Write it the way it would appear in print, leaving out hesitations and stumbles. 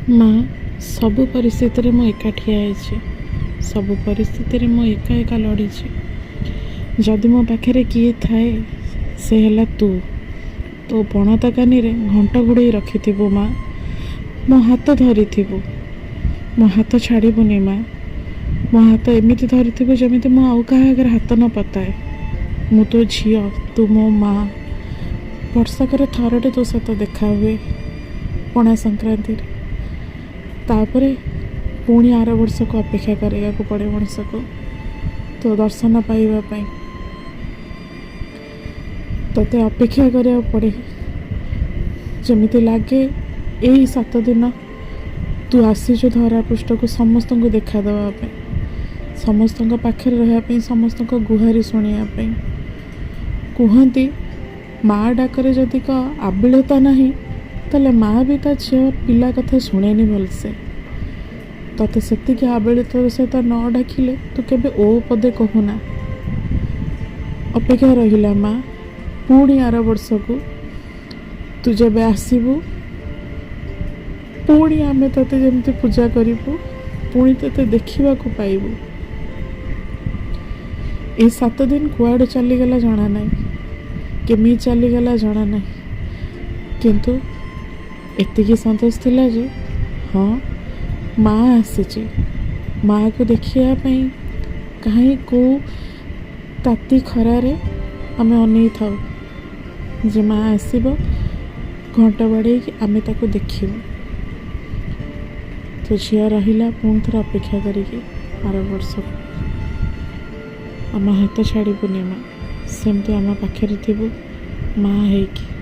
माँ सबु परिस्थिति मु एका ठिया है, सबु परिस्थिति मु एका एका लड़ी। जदि मो पाखे किए थाए से है तू तो पणता कानी रे घंट घोड़े रखि माँ, मो हाथ धरी मो हाथ छाड़बुनि माँ, मो हाथ एमती धरी जमी मु आउ क्या आगे हाथ न पताए। मु तो झी तू मो माँ। वर्षकर थरटे तो सहित देखा हुए पणा संक्रांति तापरे पुणी आर वर्ष को अपेक्षा करा पड़े मनीष को तो दर्शन पाइबापी तोते अपेक्षा करा पड़े। जमी लगे यही 7 दिन तू आसीचु धरा पृष्ठ को समस्त को देखा देवाई, समस्त पाखे रही, समस्त गुहारी शुणापी। कहती माँ डाकरे जदि आबिलता नहीं ताले माँ भी ता झी पिला कथा शुणेनि भलसे। तते से आबिलतार सहित न डाकिले तू केबे ओ पदे कहूना। अपेक्षा रहिला माँ, पुणी आर वर्ष को तू जब आसबू पुणी आमे तते जमती पूजा करिबू, पुणी तते देखिबा को पाइबू। ए 7 दिन कुआड़े चलीगला जना नहीं, केमी चलीगला जना नहीं, किंतु एतिकी संतोष थिला जे हाँ माँ आसी, माँ को देखापी कहीं को ताती खरारे आमे अनै थाउ जे माँ आसब घंट बाड़े आमे ताको देखिबू। तो झिया रहिला पुणी थर अपेक्षा करिकी आर वर्ष आम हाथ छाड़बुनि माँ, सेमती आम पाखे थी माँ है कि।